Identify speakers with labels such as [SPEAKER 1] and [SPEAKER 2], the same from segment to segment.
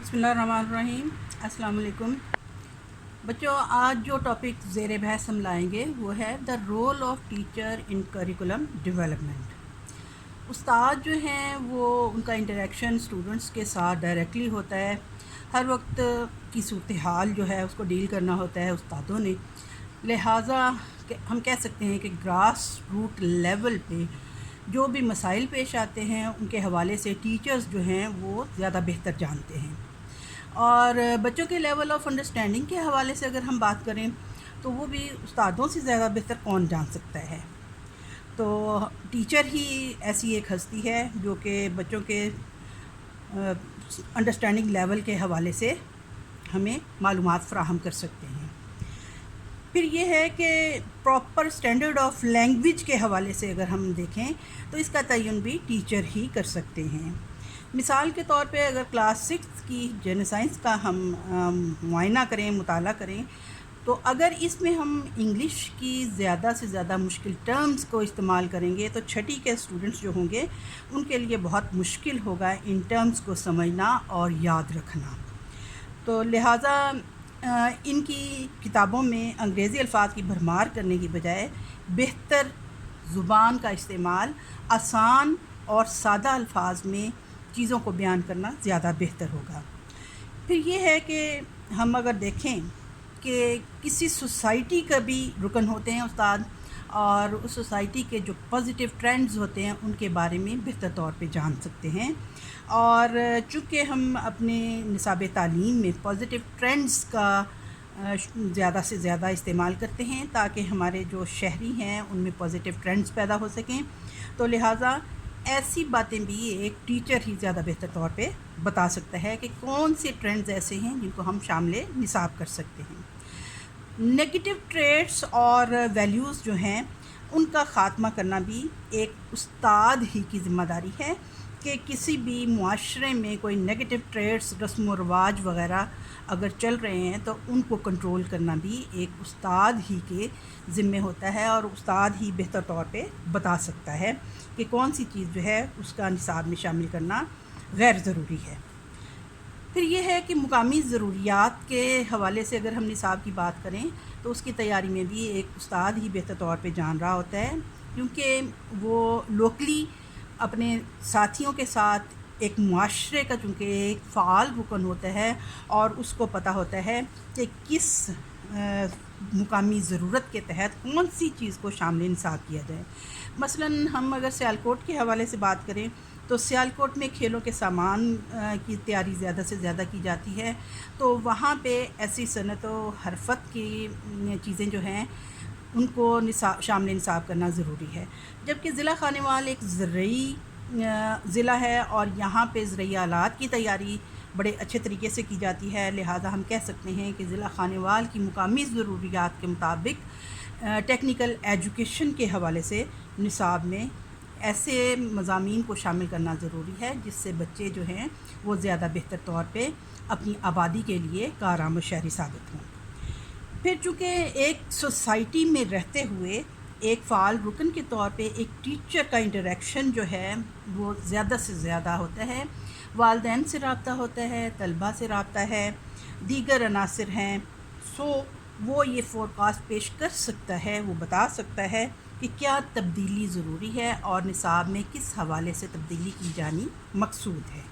[SPEAKER 1] बिस्मिल्लाहिर्रहमानिर्रहीम। अस्सलाम वालेकुम बच्चों। आज जो टॉपिक ज़ेर बहस हम लाएंगे वो है the role of teacher in curriculum development. उस्ताद जो हैं वो उनका इंटरेक्शन स्टूडेंट्स के साथ डायरेक्टली होता है। हर वक्त की सूरत हाल जो है उसको डील करना होता है उस्तादों ने। लिहाजा हम कह सकते हैं कि ग्रास रूट लेवल पे जो भी मसाइल पेश आते हैं उनके हवाले से टीचर्स जो हैं वो ज़्यादा बेहतर जानते हैं। और बच्चों के लेवल ऑफ़ अंडरस्टैंडिंग के हवाले से अगर हम बात करें तो वो भी उस्तादों से ज़्यादा बेहतर कौन जान सकता है। तो टीचर ही ऐसी एक हस्ती है जो कि बच्चों के अंडरस्टैंडिंग लेवल के हवाले से हमें मालूमात फ़राहम कर सकते हैं। फिर ये है कि प्रॉपर स्टैंडर्ड ऑफ़ लैंग्वेज के हवाले से अगर हम देखें तो इसका तयन भी टीचर ही कर सकते हैं। मिसाल के तौर पे अगर क्लास 6 की जनरल साइंस का हम मुआयना करें, मुताला करें, तो अगर इसमें हम इंग्लिश की ज़्यादा से ज़्यादा मुश्किल टर्म्स को इस्तेमाल करेंगे तो छठी के स्टूडेंट्स जो होंगे उनके लिए बहुत मुश्किल होगा इन टर्म्स को समझना और याद रखना। तो लिहाजा इनकी किताबों में अंग्रेज़ी अल्फाज की भरमार करने की बजाय बेहतर ज़ुबान का इस्तेमाल, आसान और सादा अल्फाज में चीज़ों को बयान करना ज़्यादा बेहतर होगा। फिर ये है कि हम अगर देखें कि किसी सोसाइटी का भी रुकन होते हैं उस्ताद, और उस सोसाइटी के जो पॉजिटिव ट्रेंड्स होते हैं उनके बारे में बेहतर तौर पे जान सकते हैं। और चूँकि हम अपने निसाब तालीम में पॉजिटिव ट्रेंड्स का ज़्यादा से ज़्यादा इस्तेमाल करते हैं ताकि हमारे जो शहरी हैं उनमें पॉजिटिव ट्रेंड्स पैदा हो सकें, तो लिहाजा ऐसी बातें भी एक टीचर ही ज़्यादा बेहतर तौर पे बता सकता है कि कौन से ट्रेंड्स ऐसे हैं जिनको हम शामिल निसाब कर सकते हैं। नेगेटिव ट्रेड्स और वैल्यूज़ जो हैं उनका ख़ात्मा करना भी एक उस्ताद ही की ज़िम्मेदारी है कि किसी भी मुआशरे में कोई नेगेटिव ट्रेड्स, रस्म व रवाज वग़ैरह अगर चल रहे हैं तो उनको कंट्रोल करना भी एक उस्ताद ही के ज़िम्मे होता है, और उस्ताद ही बेहतर तौर पे बता सकता है कि कौन सी चीज़ जो है उसका निसाब में शामिल करना गैर ज़रूरी है। फिर ये है कि मुकामी ज़रूरियात के हवाले से अगर हम निसाब की बात करें तो उसकी तैयारी में भी एक उस्ताद ही बेहतर तौर पे जान रहा होता है, क्योंकि वो लोकली अपने साथियों के साथ एक मुआशरे का चूँकि एक फ़ाल रुकन होता है और उसको पता होता है कि किस मुकामी ज़रूरत के तहत कौन सी चीज़ को शामिल निसाब किया जाए। मसलन हम अगर सियालकोट के हवाले से बात करें तो सियालकोट में खेलों के सामान की तैयारी ज़्यादा से ज़्यादा की जाती है, तो वहाँ पे ऐसी सनत व हरफत की चीज़ें जो हैं उनको शामिल निसाब करना ज़रूरी है। जबकि ज़िला खानेवाल एक ज़रई ज़िला है और यहाँ पे ज़रई आलात की तैयारी बड़े अच्छे तरीके से की जाती है, लिहाजा हम कह सकते हैं कि ज़िला खानेवाल की मुकामी ज़रूरियात के मुताबिक टेक्निकल एजुकेशन के हवाले से निसाब में ऐसे मज़ामीन को शामिल करना ज़रूरी है जिससे बच्चे जो हैं वो ज़्यादा बेहतर तौर पे अपनी आबादी के लिए कारआमद शहरी साबित हों। फिर चूँकि एक सोसाइटी में रहते हुए एक फ़ाल रुकन के तौर पे एक टीचर का इंटरेक्शन जो है वो ज़्यादा से ज़्यादा होता है, वालिदैन से रब्ता होता है, तलबा से रब्ता है, दीगर अनासर हैं। सो वो ये फ़ोरकास्ट पेश कर सकता है, वो बता सकता है कि क्या तब्दीली ज़रूरी है और निसाब में किस हवाले से तब्दीली की जानी मकसूद है।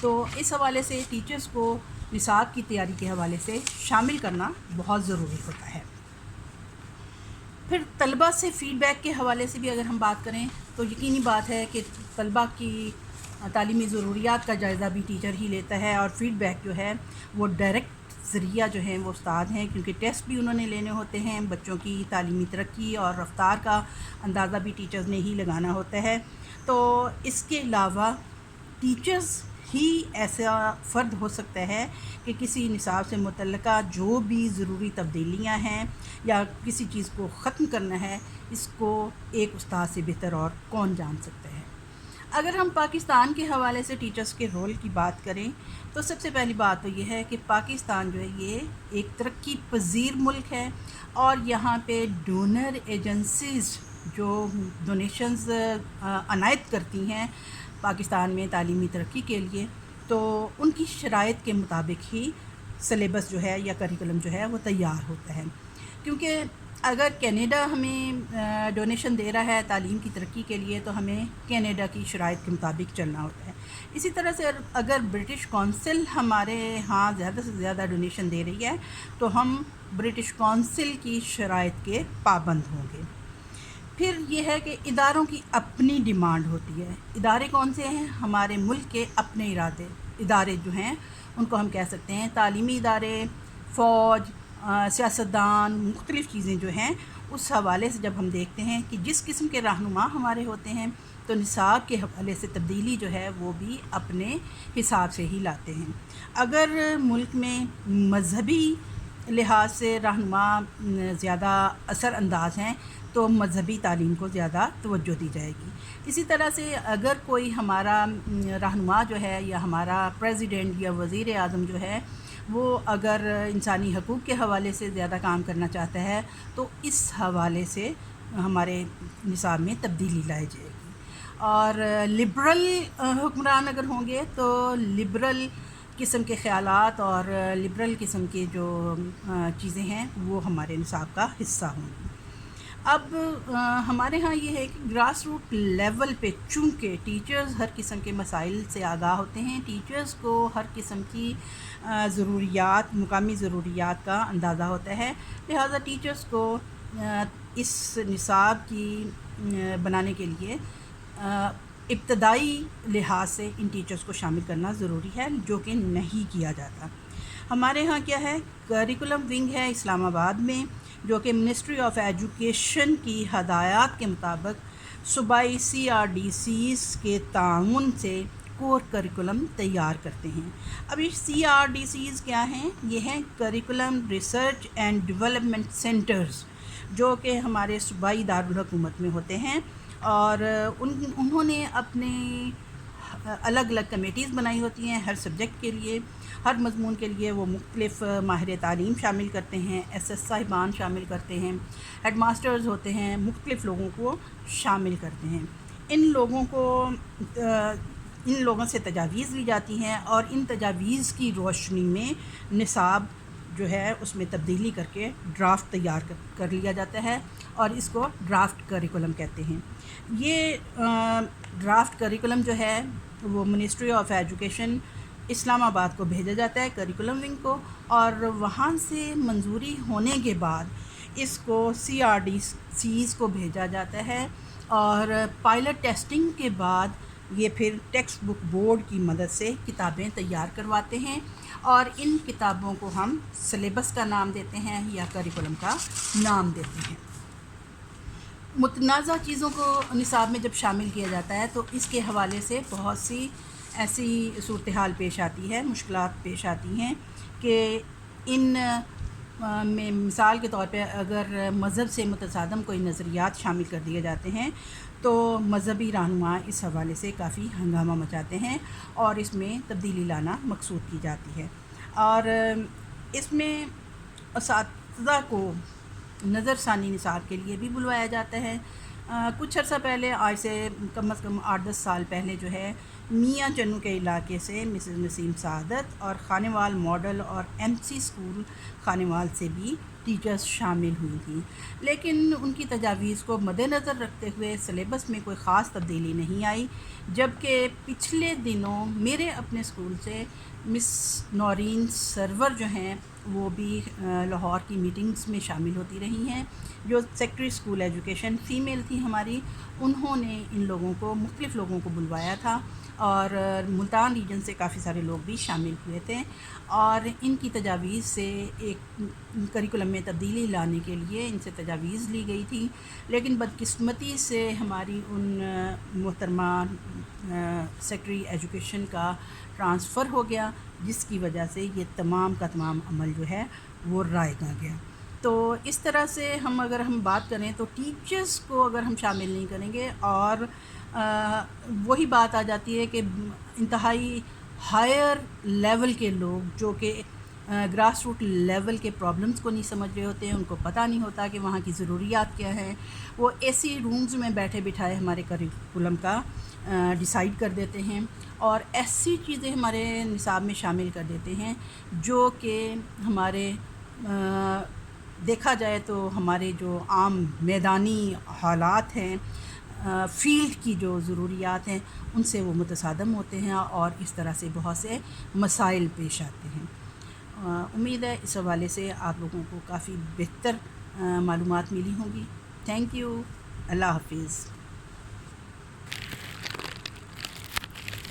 [SPEAKER 1] तो इस हवाले से टीचर्स को निसाब की तैयारी के हवाले से शामिल करना बहुत ज़रूरी होता है। फिर तलबा से फ़ीडबैक के हवाले से भी अगर हम बात करें तो यकीनी बात है कि तलबा की तालीमी ज़रूरियात का जायज़ा भी टीचर ही लेता है, और फ़ीडबैक जो है वो डायरेक्ट ज़रिया जो है वो उस्ताद हैं, क्योंकि टेस्ट भी उन्होंने लेने होते हैं। बच्चों की तालीमी तरक्की और रफ्तार का अंदाज़ा भी टीचर्स ने ही लगाना होता है। तो इसके अलावा टीचर्स ही ऐसा फ़र्द हो सकता है कि किसी निसाब से मुतल्लिका जो भी ज़रूरी तब्दीलियाँ हैं या किसी चीज़ को ख़त्म करना है, इसको एक उस्ताद से बेहतर और कौन जान सकता है। अगर हम पाकिस्तान के हवाले से टीचर्स के रोल की बात करें तो सबसे पहली बात तो ये है कि पाकिस्तान जो है ये एक तरक्की पजीर मुल्क है, और यहाँ पे डोनर एजेंसीज़ जो डोनेशंस अनायत करती हैं पाकिस्तान में तालीमी तरक्की के लिए, تو ان کی شرائط کے مطابق ہی سلیبس جو ہے یا کریکولم جو ہے وہ تیار ہوتا ہے. کیونکہ اگر کینیڈا ہمیں ڈونیشن دے رہا ہے تعلیم کی ترقی کے لیے تو ہمیں کینیڈا کی شرائط کے مطابق چلنا ہوتا ہے. اسی طرح سے اگر برٹش کونسل ہمارے ہاں زیادہ سے زیادہ ڈونیشن دے رہی ہے تو ہم برٹش کونسل کی شرائط کے پابند ہوں گے. پھر یہ ہے کہ اداروں کی اپنی ڈیمانڈ ہوتی ہے. ادارے کون سے ہیں؟ ہمارے ملک کے اپنے ادارے جو ہیں ان کو ہم کہہ سکتے ہیں تعلیمی ادارے، فوج، سیاستدان، مختلف چیزیں جو ہیں. اس حوالے سے جب ہم دیکھتے ہیں کہ جس قسم کے رہنما ہمارے ہوتے ہیں تو نصاب کے حوالے سے تبدیلی جو ہے وہ بھی اپنے حساب سے ہی لاتے ہیں. اگر ملک میں مذہبی لحاظ سے رہنما زیادہ اثر انداز ہیں تو مذہبی تعلیم کو زیادہ توجہ دی جائے گی. اسی طرح سے اگر کوئی ہمارا رہنما جو ہے یا ہمارا پریزیڈنٹ یا وزیر اعظم جو ہے وہ اگر انسانی حقوق کے حوالے سے زیادہ کام کرنا چاہتا ہے تو اس حوالے سے ہمارے نصاب میں تبدیلی لائی جائے گی. اور لبرل حکمران اگر ہوں گے تو لبرل قسم کے خیالات اور لبرل قسم کے جو چیزیں ہیں وہ ہمارے نصاب کا حصہ ہوں گی. اب ہمارے ہاں یہ ہے کہ گراس روٹ لیول پہ چونکہ ٹیچرز ہر قسم کے مسائل سے آگاہ ہوتے ہیں، ٹیچرز کو ہر قسم کی ضروریات، مقامی ضروریات کا اندازہ ہوتا ہے، لہٰذا ٹیچرز کو اس نصاب کی بنانے کے لیے ابتدائی لحاظ سے ان ٹیچرز کو شامل کرنا ضروری ہے، جو کہ نہیں کیا جاتا. ہمارے ہاں کیا ہے، کریکولم ونگ ہے اسلام آباد میں جو کہ منسٹری آف ایجوکیشن کی ہدایات کے مطابق صوبائی CRDCs کے تعاون سے کور کریکولم تیار کرتے ہیں. اب یہ CRDCs کیا ہیں؟ یہ ہیں curriculum research and development centres, جو کہ ہمارے صوبائی دارالحکومت میں ہوتے ہیں، اور انہوں نے اپنے الگ الگ کمیٹیز بنائی ہوتی ہیں ہر سبجیکٹ کے لیے، ہر مضمون کے لیے. وہ مختلف ماہر تعلیم شامل کرتے ہیں، SS صاحبان شامل کرتے ہیں، ہیڈ ماسٹرز ہوتے ہیں، مختلف لوگوں کو شامل کرتے ہیں. ان لوگوں سے تجاویز لی جاتی ہیں اور ان تجاویز کی روشنی میں نصاب جو ہے اس میں تبدیلی کر کے ڈرافٹ تیار کر لیا جاتا ہے، اور اس کو ڈرافٹ کریکولم کہتے ہیں. یہ ڈرافٹ کریکولم جو ہے وہ منسٹری آف ایجوکیشن اسلام آباد کو بھیجا جاتا ہے، کریکولم ونگ کو، اور وہاں سے منظوری ہونے کے بعد اس کو CRDCs کو بھیجا جاتا ہے، اور پائلٹ ٹیسٹنگ کے بعد یہ پھر ٹیکسٹ بک بورڈ کی مدد سے کتابیں تیار کرواتے ہیں، اور ان کتابوں کو ہم سلیبس کا نام دیتے ہیں یا کریکولم کا نام دیتے ہیں. متنازع چیزوں کو نصاب میں جب شامل کیا جاتا ہے تو اس کے حوالے سے بہت سی ایسی صورتحال پیش آتی ہے، مشکلات پیش آتی ہیں کہ ان میں مثال کے طور پہ اگر مذہب سے متصادم کوئی نظریات شامل کر دیے جاتے ہیں تو مذہبی رہنما اس حوالے سے کافی ہنگامہ مچاتے ہیں اور اس میں تبدیلی لانا مقصود کی جاتی ہے. اور اس میں اساتذہ کو نظر ثانی نصاب کے لیے بھی بلوایا جاتا ہے. کچھ عرصہ پہلے، آج سے کم از کم 8-10 سال پہلے جو ہے، میاں چنو کے علاقے سے مسز نسیم سعادت اور خانیوال ماڈل اور MC اسکول خانیوال سے بھی ٹیچرز شامل ہوئی تھیں، لیکن ان کی تجاویز کو مد نظر رکھتے ہوئے سلیبس میں کوئی خاص تبدیلی نہیں آئی. جبکہ پچھلے دنوں میرے اپنے اسکول سے مس نورین سرور جو ہیں وہ بھی لاہور کی میٹنگز میں شامل ہوتی رہی ہیں، جو سیکٹری اسکول ایجوکیشن فیمیل تھی ہماری. انہوں نے ان لوگوں کو، مختلف لوگوں کو بلوایا تھا، اور ملتان ریجن سے کافی سارے لوگ بھی شامل ہوئے تھے، اور ان کی تجاویز سے ایک کریکولم میں تبدیلی لانے کے لیے ان سے تجاویز لی گئی تھی. لیکن بدقسمتی سے ہماری ان محترمہ سیکٹری ایجوکیشن کا ٹرانسفر ہو گیا، جس کی وجہ سے یہ تمام کا تمام عمل جو ہے وہ رائگاں گیا. تو اس طرح سے اگر ہم بات کریں تو ٹیچرز کو اگر ہم شامل نہیں کریں گے، اور وہی بات آ جاتی ہے کہ انتہائی ہائر لیول کے لوگ جو کہ گراس روٹ لیول کے پرابلمز کو نہیں سمجھ رہے ہوتے ہیں، ان کو پتہ نہیں ہوتا کہ وہاں کی ضروریات کیا ہیں، وہ ایسی رومز میں بیٹھے بٹھائے ہمارے کریکولم کا ڈیسائیڈ کر دیتے ہیں اور ایسی چیزیں ہمارے نصاب میں شامل کر دیتے ہیں جو کہ ہمارے دیکھا جائے تو ہمارے جو عام میدانی حالات ہیں، فیلڈ کی جو ضروریات ہیں، ان سے وہ متصادم ہوتے ہیں اور اس طرح سے بہت سے مسائل پیش آتے ہیں۔ امید ہے اس حوالے سے آپ لوگوں کو کافی بہتر معلومات ملی ہوں گی۔ تھینک یو، اللہ حافظ۔